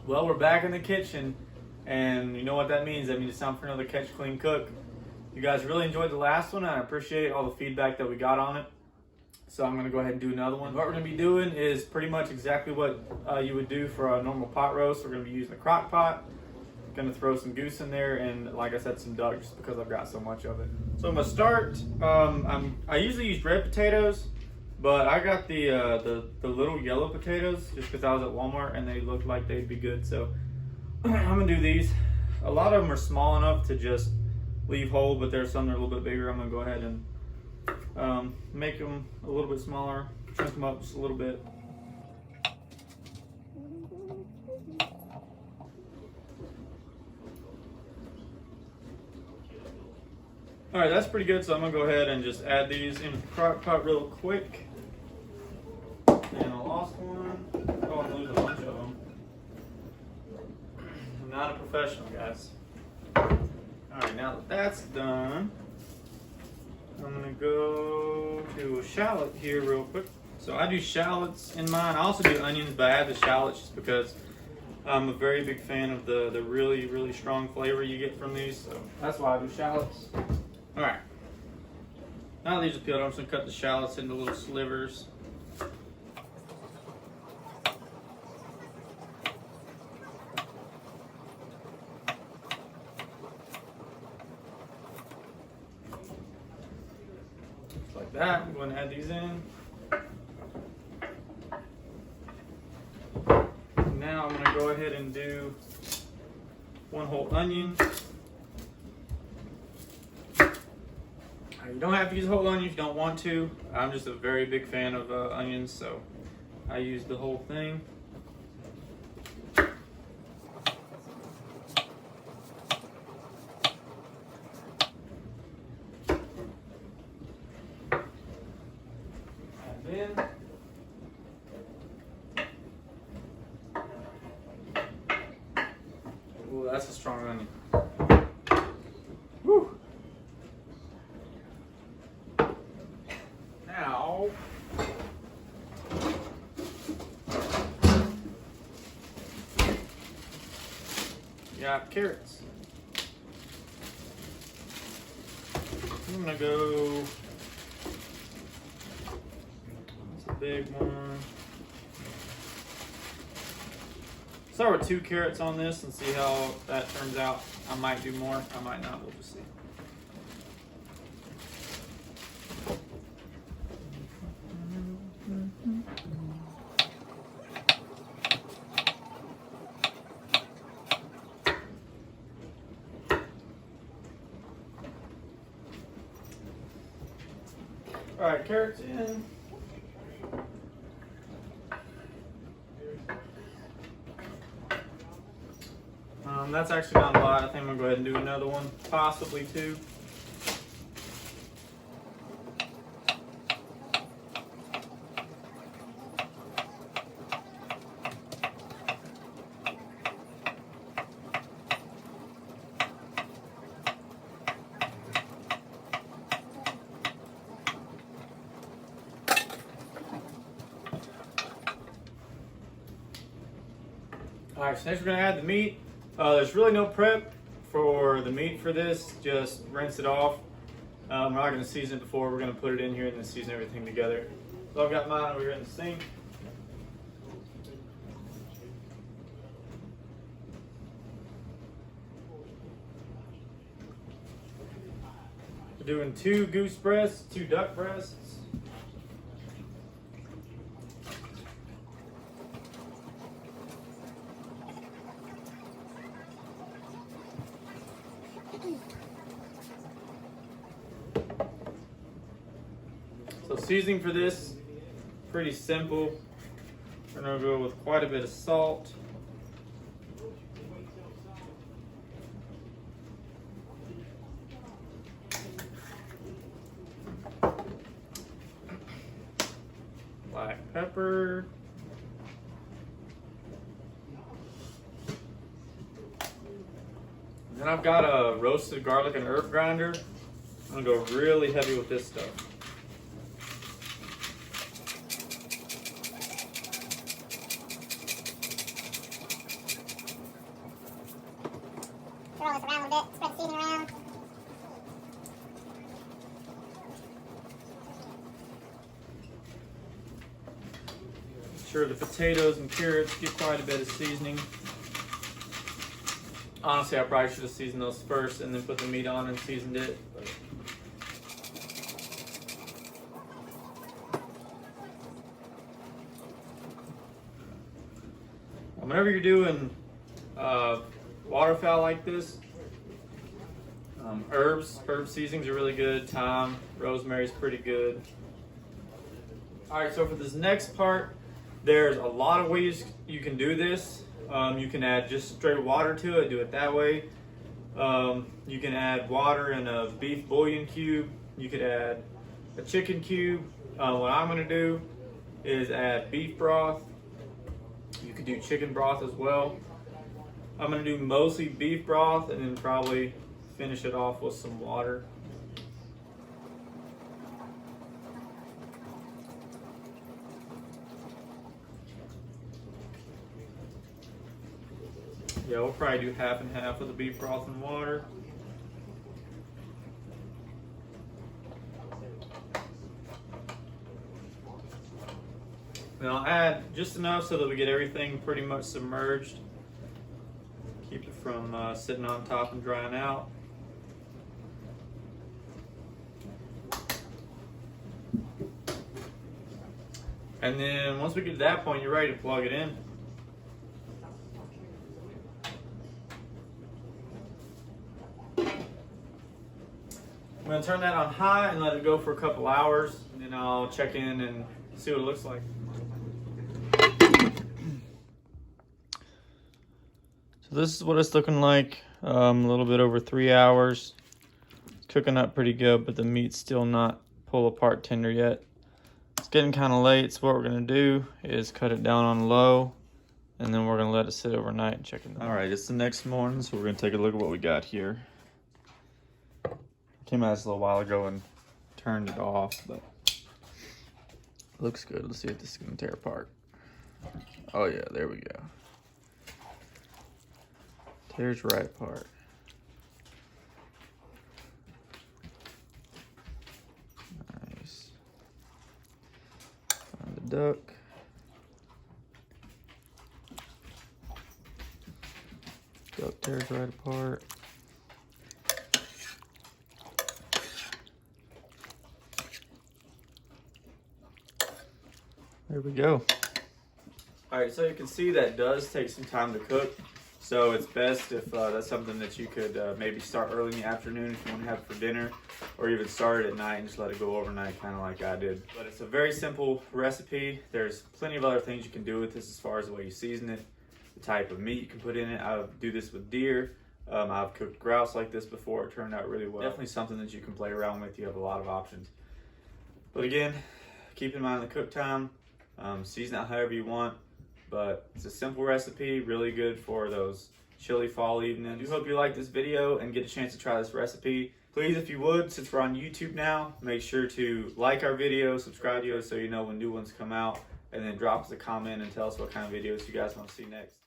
Well, we're back in the kitchen, and you know what that means. That means it's time for another Catch, Clean, Cook. You guys really enjoyed the last one, and I appreciate all the feedback that we got on it. So I'm going to go ahead and do another one. What we're going to be doing is pretty much exactly what you would do for a normal pot roast. We're going to be using a crock pot. Going to throw some goose in there, and like I said, some duck, just because I've got so much of it. So I'm going to start. I usually use red potatoes, but I got the little yellow potatoes just because I was at Walmart and they looked like they'd be good. So I'm going to do these. A lot of them are small enough to just leave whole, but there's some that are a little bit bigger. I'm going to go ahead and make them a little bit smaller, chunk them up just a little bit. All right, that's pretty good. So I'm gonna go ahead and just add these in the crock pot real quick. And I lost one. Oh, I'm losing a bunch of them. I'm not a professional, guys. All right, now that that's done, I'm gonna go to a shallot here real quick. So I do shallots in mine. I also do onions, but I add the shallots just because I'm a very big fan of the really, really strong flavor you get from these. So that's why I do shallots. All right. Now these are peeled, I'm just gonna cut the shallots into little slivers. Like that. I'm going to add these in. Now I'm going to go ahead and do one whole onion. You don't have to use a whole onion if you don't want to. I'm just a very big fan of onions, so I use the whole thing. Ooh, that's a strong onion. Woo! Now, you got carrots. I'm gonna go. That's a big one. Start with 2 carrots on this and see how that turns out. I might do more, I might not, we'll just see. All right, carrots in. That's actually not a lot. I think I'm gonna go ahead and do another one, possibly 2. All right, so next we're gonna add the meat. There's really no prep for the meat for this, just rinse it off. We're not gonna season it before, we're gonna put it in here and then season everything together. So I've got mine over here in the sink. We're doing 2 goose breasts, 2 duck breasts. So seasoning for this, pretty simple. We're gonna go with quite a bit of salt. Black pepper. Then I've got a roasted garlic and herb grinder. I'm gonna go really heavy with this stuff. sure the potatoes and carrots get quite a bit of seasoning. Honestly, I probably should have seasoned those first and then put the meat on and seasoned it. But whenever you're doing waterfowl like this, herb seasonings are really good. Thyme, rosemary's pretty good. All right, so for this next part, there's a lot of ways you can do this. You can add just straight water to it, do it that way. You can add water in a beef bouillon cube. You could add a chicken cube. What I'm gonna do is add beef broth. You could do chicken broth as well. I'm gonna do mostly beef broth and then probably finish it off with some water. Yeah, we'll probably do half and half of the beef broth and water. Then I'll add just enough so that we get everything pretty much submerged. Keep it from sitting on top and drying out. And then once we get to that point, you're ready to plug it in. I'm going to turn that on high and let it go for a couple hours, and then I'll check in and see what it looks like. So this is what it's looking like, a little bit over 3 hours. It's cooking up pretty good, but the meat's still not pull apart tender yet. It's getting kind of late, so what we're going to do is cut it down on low, and then we're going to let it sit overnight and check it out. All right, it's the next morning, so we're going to take a look at what we got here. Came out this a little while ago and turned it off, but it looks good. Let's see if this is going to tear apart. Oh yeah, there we go. Tears right apart. Nice. Find the duck. Duck tears right apart. There we go. All right, so you can see that does take some time to cook. So it's best if that's something that you could maybe start early in the afternoon if you want to have it for dinner, or even start it at night and just let it go overnight, kind of like I did. But it's a very simple recipe. There's plenty of other things you can do with this as far as the way you season it, the type of meat you can put in it. I do this with deer. I've cooked grouse like this before. It turned out really well. Definitely something that you can play around with. You have a lot of options. But again, keep in mind the cook time. Season it however you want, but it's a simple recipe, really good for those chilly fall evenings. I do hope you like this video and get a chance to try this recipe. Please, if you would, since we're on YouTube now, make sure to like our video, subscribe to us so you know when new ones come out, and then drop us a comment and tell us what kind of videos you guys want to see next.